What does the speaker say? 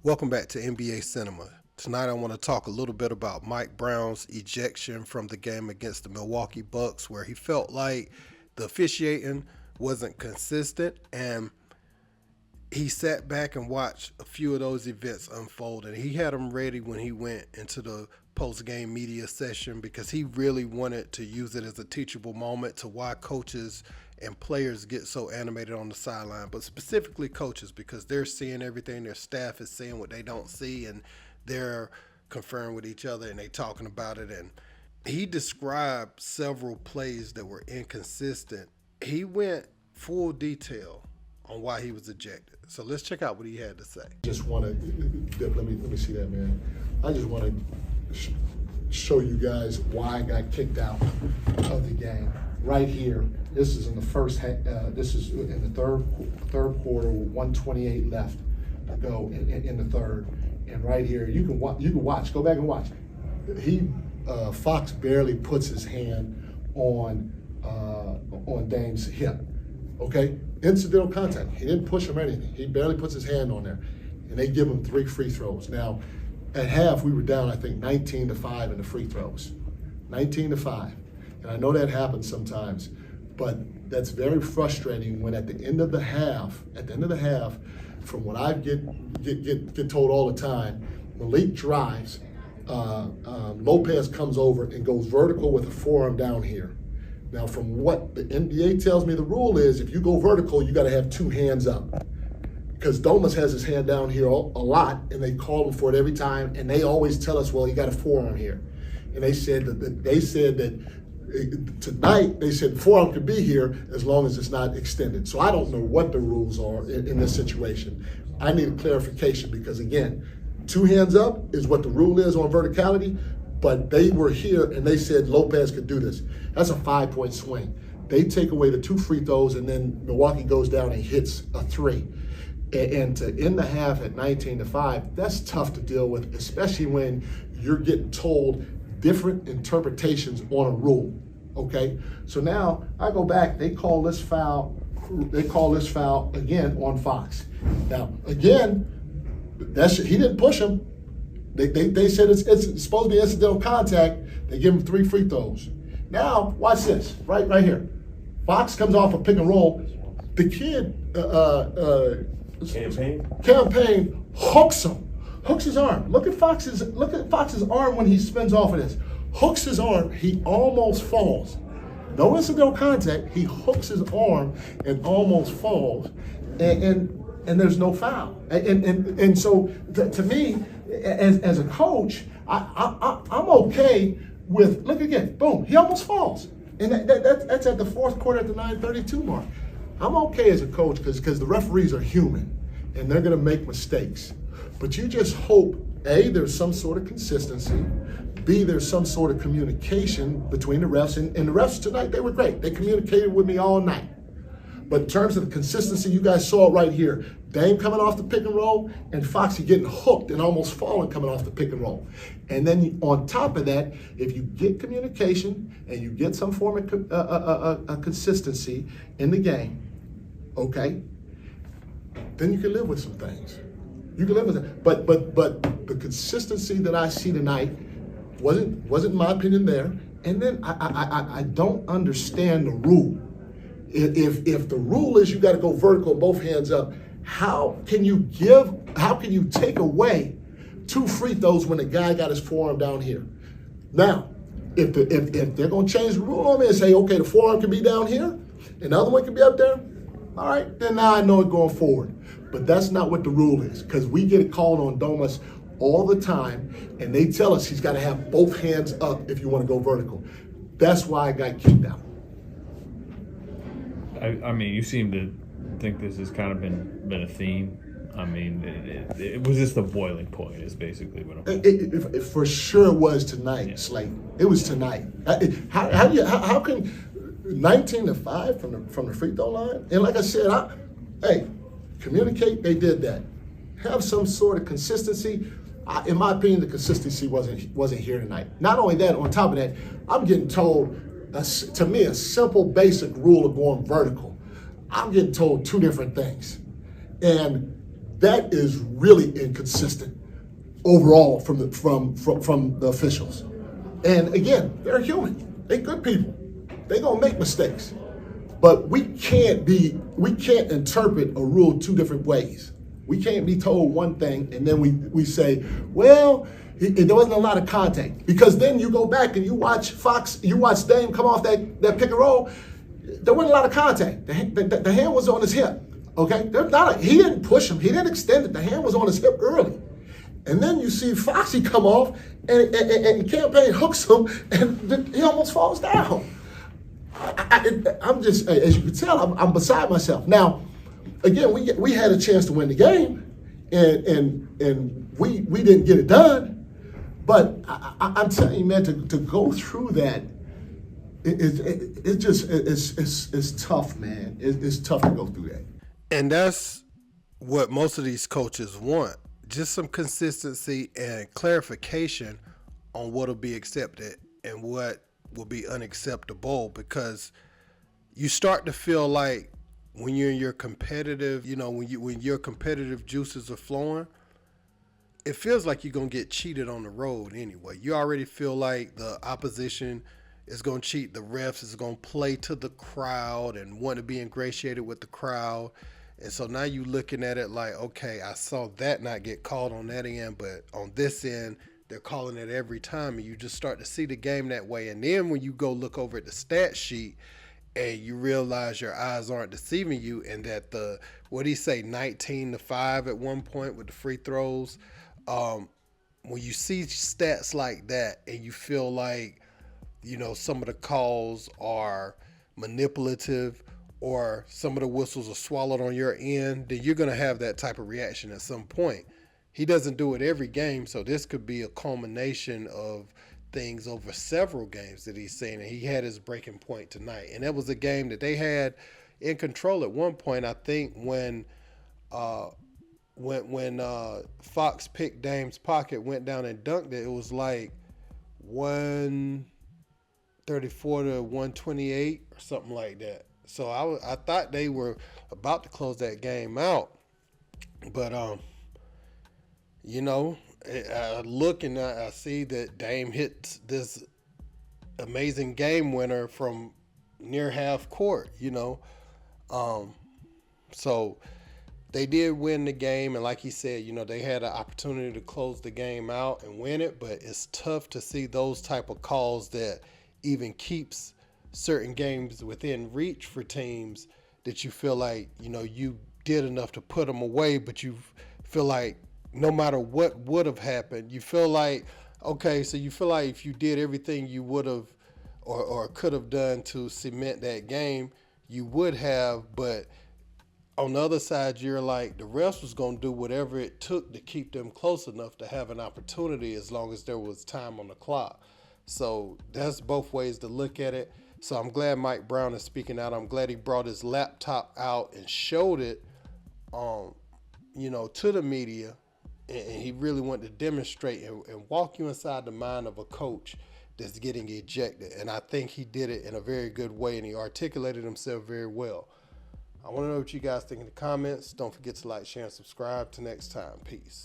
Welcome back to NBA Cinema. Tonight I want to talk a little bit about Mike Brown's ejection from the game against the Milwaukee Bucks, where he felt like the officiating wasn't consistent, and he sat back and watched a few of those events unfold, and he had them ready when he went into the post-game media session because he really wanted to use it as a teachable moment to why coaches and players get so animated on the sideline, but specifically coaches, because they're seeing everything, their staff is seeing what they don't see, and they're conferring with each other and they talking about it. And he described several plays that were inconsistent. He went full detail on why he was ejected. So let's check out what he had to say. Just want to let me see that, man. I just want to show you guys why I got kicked out of the game. Right here, this is in the first. This is in the third quarter, with 1:28 left to go in the third. And right here, you can watch. Go back and watch. Fox barely puts his hand on Dame's hip. Okay, incidental contact. He didn't push him or anything. He barely puts his hand on there, and they give him 3 free throws. Now, at half, we were down, I think, 19-5 in the free throws. 19-5. And I know that happens sometimes, but that's very frustrating when at the end of the half, from what I get told all the time, Malik drives, Lopez comes over and goes vertical with a forearm down here. Now, from what the NBA tells me, the rule is if you go vertical, you got to have 2 hands up. Because Domas has his hand down here a lot, and they call him for it every time, and they always tell us, well, you got a forearm here. And they said that tonight, they said the forearm could be here as long as it's not extended. So I don't know what the rules are in this situation. I need a clarification because, again, 2 hands up is what the rule is on verticality, but they were here and they said Lopez could do this. That's a 5-point swing. They take away the 2 free throws, and then Milwaukee goes down and hits a 3. And to end the half at 19-5, that's tough to deal with, especially when you're getting told different interpretations on a rule. Okay, so now I go back. They call this foul. They call this foul again on Fox. Now again, he didn't push him. They said it's supposed to be incidental contact. They give him 3 free throws. Now watch this right here. Fox comes off a pick and roll. The kid Campaign hooks him. Hooks his arm. Look at Fox's arm when he spins off of this. Hooks his arm. He almost falls. No incidental contact. He hooks his arm and almost falls, and there's no foul. And so to me, as a coach, I'm okay with, look again, boom, he almost falls, and that's at the fourth quarter at the 9:32 mark. I'm okay as a coach because the referees are human and they're going to make mistakes. But you just hope, A, there's some sort of consistency, B, there's some sort of communication between the refs. And the refs tonight, they were great. They communicated with me all night. But in terms of the consistency, you guys saw it right here. Dame coming off the pick and roll, and Foxy getting hooked and almost falling coming off the pick and roll. And then on top of that, if you get communication and you get some form of consistency in the game, okay, then you can live with some things. You can live with it. But the consistency that I see tonight wasn't in my opinion there. And then I don't understand the rule. If the rule is you got to go vertical, both hands up, how can you take away 2 free throws when the guy got his forearm down here? Now, if they're going to change the rule on me and say, okay, the forearm can be down here and the other one can be up there, all right, then now I know it going forward. But that's not what the rule is, because we get it called on Domas all the time, and they tell us he's got to have both hands up if you want to go vertical. That's why I got kicked out. I mean, you seem to think this has kind of been a theme. I mean, it was just the boiling point is basically what I'm it for sure was tonight, yeah. Slate. It was tonight. How can 19-5 from the free throw line? And like I said, hey, communicate. They did that. Have some sort of consistency. In my opinion, the consistency wasn't here tonight. Not only that, on top of that, I'm getting told, to me, a simple, basic rule of going vertical. I'm getting told 2 different things. And that is really inconsistent overall from the officials. And again, they're human. They're good people. They're gonna make mistakes. But we can't interpret a rule two different ways. We can't be told one thing and then we say, well, there wasn't a lot of contact. Because then you go back and you watch Dame come off that pick and roll. There wasn't a lot of contact. The hand was on his hip. Okay, he didn't push him. He didn't extend it. The hand was on his hip early. And then you see Foxy come off and Campaign hooks him and he almost falls down. I'm just, as you can tell, I'm beside myself. Now, again, we had a chance to win the game, and we didn't get it done. But I'm telling you, man, to go through that, it's tough, man. It's tough to go through that. And that's what most of these coaches want. Just some consistency and clarification on what will be accepted and what will be unacceptable, because you start to feel like when you're in your competitive, when your competitive juices are flowing, it feels like you're going to get cheated on the road anyway. You already feel like the opposition is going to cheat, the refs is going to play to the crowd and want to be ingratiated with the crowd. And so now you're looking at it like, okay, I saw that not get called on that end, but on this end, they're calling it every time, and you just start to see the game that way. And then when you go look over at the stat sheet and you realize your eyes aren't deceiving you, and that 19-5 at one point with the free throws, when you see stats like that and you feel like, some of the calls are manipulative or some of the whistles are swallowed on your end, then you're going to have that type of reaction at some point. He doesn't do it every game, so this could be a culmination of things over several games that he's seen, and he had his breaking point tonight. And that was a game that they had in control at one point. I think when Fox picked Dame's pocket, went down and dunked it, it was like 134 to 128 or something like that. So I thought they were about to close that game out, but I look and I see that Dame hits this amazing game winner from near half court, So they did win the game, and like he said, they had an opportunity to close the game out and win it, but it's tough to see those type of calls that even keeps certain games within reach for teams that you feel like, you did enough to put them away, but you feel like no matter what would have happened, you feel like, okay, so you feel like if you did everything you would have or could have done to cement that game, you would have, but on the other side, you're like, the refs was going to do whatever it took to keep them close enough to have an opportunity as long as there was time on the clock. So that's both ways to look at it. So I'm glad Mike Brown is speaking out. I'm glad he brought his laptop out and showed it, to the media. And he really wanted to demonstrate and walk you inside the mind of a coach that's getting ejected. And I think he did it in a very good way, and he articulated himself very well. I want to know what you guys think in the comments. Don't forget to like, share, and subscribe. Till next time. Peace.